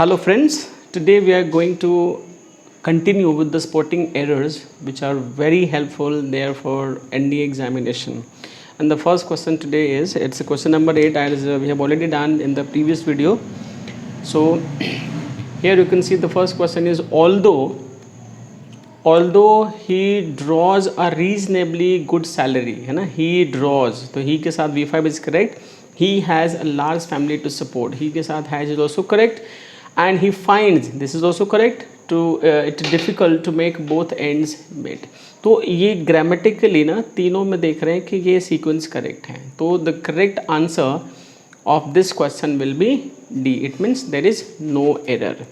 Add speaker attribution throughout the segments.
Speaker 1: Hello friends, today we are going to continue with the spotting errors which are very helpful there for NDA examination. And the first question today is, it's a question number 8 as we have already done in the previous video. So here you can see the first question is, although he draws a reasonably good salary, है ना, he draws, तो he के साथ V5 is correct. He has a large family to support, he के साथ has is also correct. And he finds, this is also correct, to it's difficult to make both ends meet. तो ये grammatically ना तीनों में देख रहे हैं कि ये सीक्वेंस करेक्ट है. तो the correct answer of this question will be D. It means there is no error.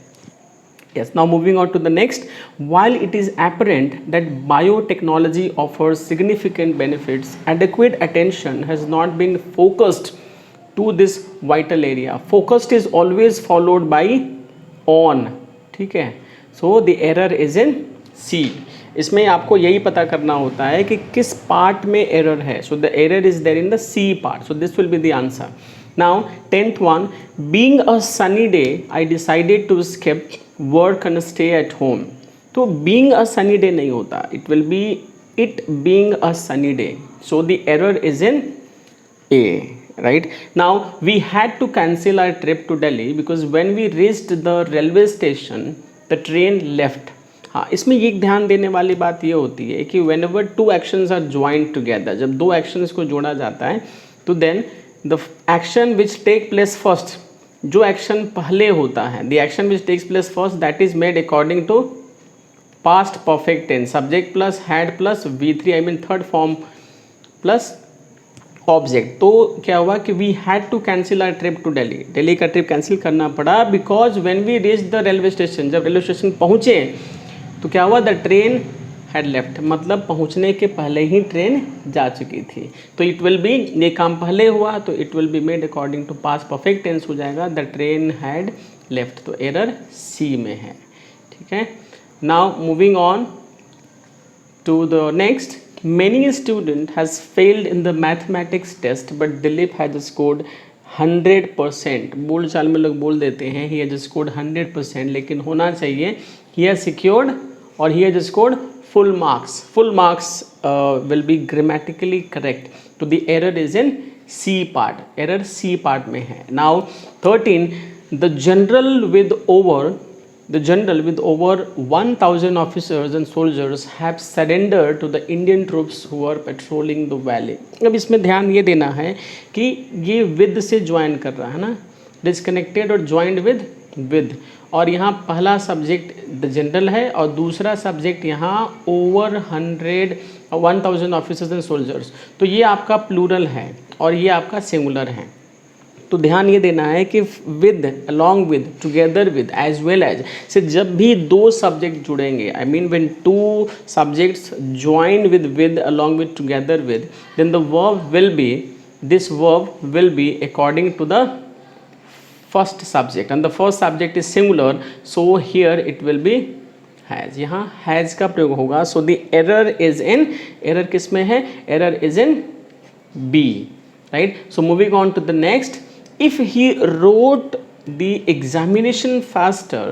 Speaker 1: Yes, now moving on to the next. While it is apparent that biotechnology offers significant benefits, adequate attention has not been focused to this vital area. Focused is always followed by on. ठीक है. So the error is in C. इसमें आपको यही पता करना होता है कि किस पार्ट में एरर है. So the error is there in the C part. So this will be the answer. Now 10th one, being a sunny day, I decided to skip work and stay at home. तो being a sunny day नहीं होता, it will be it being a sunny day. So the error is in A, right? Now we had to cancel our trip to Delhi because when we reached the railway station, the train left. हाँ, इसमें ये ध्यान देने वाली बात ये होती है कि whenever two actions are joined together, जब दो actions को जोड़ा जाता है तो then the action which take place first, जो एक्शन पहले होता है, the action which takes place first that is made according to past perfect tense, subject plus had plus V3, I mean third form plus object. तो क्या हुआ कि we had to cancel our trip to Delhi. Delhi का trip cancel करना पड़ा because when we reach the railway station, जब railway station पहुँचे तो क्या हुआ, द ट्रेन हैड लेफ्ट, मतलब पहुंचने के पहले ही ट्रेन जा चुकी थी. तो इट विल बी, ये काम पहले हुआ तो it will be made according to past perfect tense हो जाएगा, द ट्रेन हैड लेफ्ट. तो एरर सी में है. ठीक है. Now moving on to the next. Many student has failed in the mathematics test but Dilip has scored 100%. बोल चाल में लोग बोल देते हैं ही हैज स्कोर्ड 100%, लेकिन होना चाहिए ही हैज सिक्योर्ड और he has scored full marks. Full marks will be grammatically correct. So the error is in C part. Error C part में है. Now 13, the general with over 1,000 officers and soldiers have surrendered to the Indian troops who are patrolling the valley. अब इसमें ध्यान ये देना है कि ये with से join कर रहा है ना, disconnected और joined with, और यहाँ पहला सब्जेक्ट द जनरल है और दूसरा सब्जेक्ट यहाँ ओवर 1,000 ऑफिसर्स एंड सोल्जर्स. तो ये आपका प्लूरल है और ये आपका सिंगुलर है. तो ध्यान ये देना है कि with, along with, together with, as well as से जब भी दो सब्जेक्ट जुड़ेंगे, I mean when two subjects join with, along with, together with, then the verb will be, this verb will be according to the first subject and the first subject is singular, so here it will be has. यहाँ has का प्रयोग होगा. so the error is in, error किस में है, error is in B, right? so moving on to the next. If he wrote the examination faster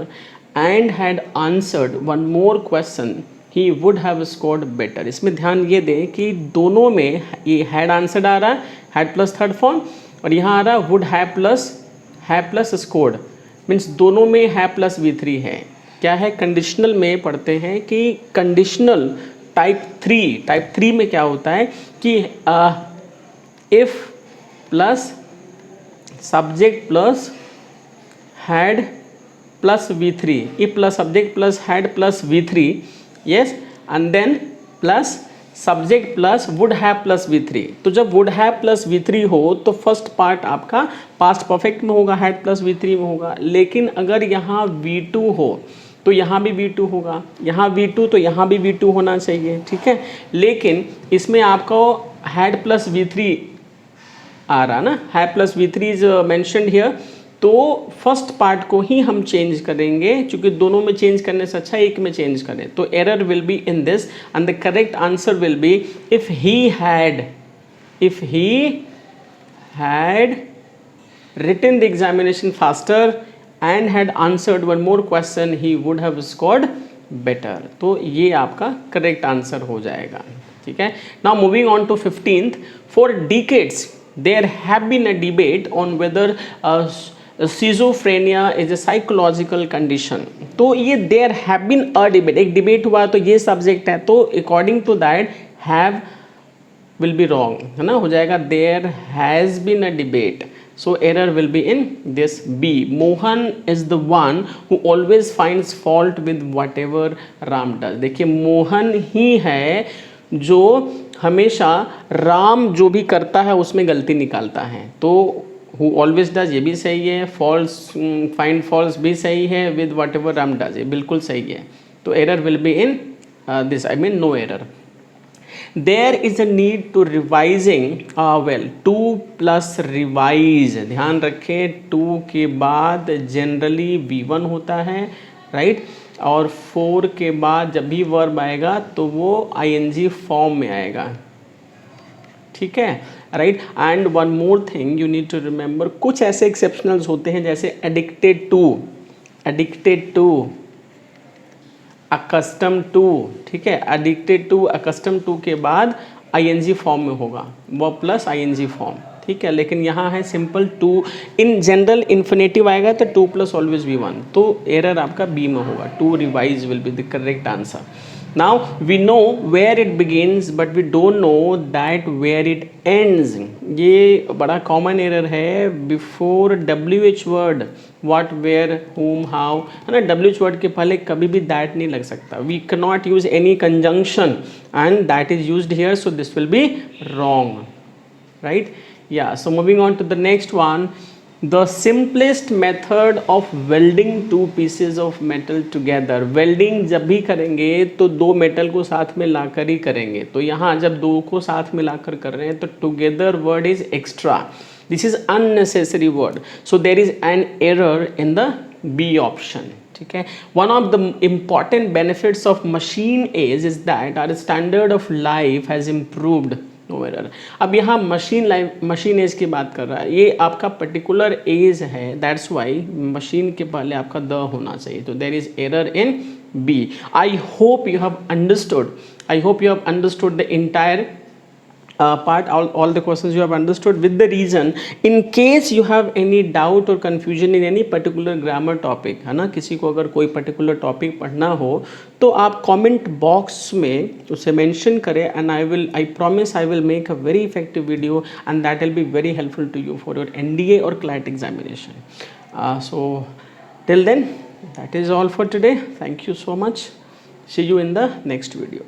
Speaker 1: and had answered one more question, he would have scored better. इसमें ध्यान ये दें कि दोनों में ये had answered आ रहा है, had प्लस थर्ड फॉर्म, और यहाँ आ रहा है would have plus scored, means दोनों में है प्लस V3 है. क्या है, कंडीशनल में पढ़ते हैं कि कंडीशनल टाइप 3 में क्या होता है कि if plus subject plus had plus V3, if plus subject plus had plus V3, yes, and then plus subject plus would have plus V3. तो जब वुड हैव प्लस V3 हो तो फर्स्ट पार्ट आपका पास्ट परफेक्ट में होगा, had plus V3 में होगा. लेकिन अगर यहाँ V2 हो तो यहाँ भी V2 होगा, यहाँ V2 तो यहाँ भी V2 होना चाहिए. ठीक है. लेकिन इसमें आपको हैड प्लस V3 आ रहा ना, had plus V3 is mentioned here. तो फर्स्ट पार्ट को ही हम चेंज करेंगे, क्योंकि दोनों में चेंज करने से अच्छा एक में चेंज करें. तो error will be in this and the correct answer will be if he had written the examination faster and had answered one more question, he would have scored better. तो ये आपका करेक्ट आंसर हो जाएगा, ठीक है. Now moving on to 15th, for decades there have been a debate on whether schizophrenia is a psychological condition. तो ये there have been a debate, एक डिबेट हुआ तो ये सब्जेक्ट है, तो according to that have will be wrong, है ना, हो जाएगा there has been a debate. So error will be in this B. Mohan is the one who always finds fault with whatever Ram does. देखिए मोहन ही है जो हमेशा राम जो भी करता है उसमें गलती निकालता है. तो who always does ये भी सही है, false find false भी सही है, with whatever Ram does ये बिल्कुल सही है. तो error will be in this, I mean no error. There is a need to revising well 2 plus revise. ध्यान रखें 2 के बाद generally V1 होता है, right? और 4 के बाद जब भी वर्ब आएगा तो वो ing फॉर्म में आएगा, ठीक है, right. And one more thing you need to remember, कुछ ऐसे एक्सेप्शनल्स होते हैं जैसे एडिक्टेड टू, अकस्टम टू, ठीक है. एडिक्टेड टू, अकस्टम टू के बाद आईएनजी फॉर्म में होगा, वो प्लस आईएनजी फॉर्म, ठीक है. लेकिन यहाँ है simple to, in general infinitive आएगा तो 2 प्लस ऑलवेज V1, तो एरर आपका बी में होगा. 2 revise will be the correct answer. Now we know where it begins but we don't know that where it ends. ये बड़ा common error है. Before WH word what, where, whom, how, है ना, WH word के पहले कभी भी that नहीं लग सकता. We cannot use any conjunction and that is used here, so this will be wrong, right? Yeah, so moving on to the next one. The simplest method of welding 2 pieces of metal together. Welding जब भी करेंगे तो 2 metal को साथ में लाकर ही करेंगे. तो यहाँ जब 2 को साथ मिलाकर कर रहे हैं तो together word is extra. This is unnecessary word. So there is an error in the B option. ठीक है. One of the important benefits of machine age is that our standard of life has improved. No error. अब यहाँ machine as की बात कर रहा है, ये आपका पर्टिकुलर एज है, दैट्स वाई मशीन के पहले आपका द होना चाहिए. तो there is error in B. I hope you have understood the entire part, all the questions you have understood with the reason. In case you have any doubt or confusion in any particular grammar topic, है ना, किसी को अगर कोई particular topic पढ़ना हो तो आप comment box में उसे mention करें, and I promise I will make a very effective video and that will be very helpful to you for your NDA or CLAT examination. So till then, that is all for today. Thank you so much. See you in the next video.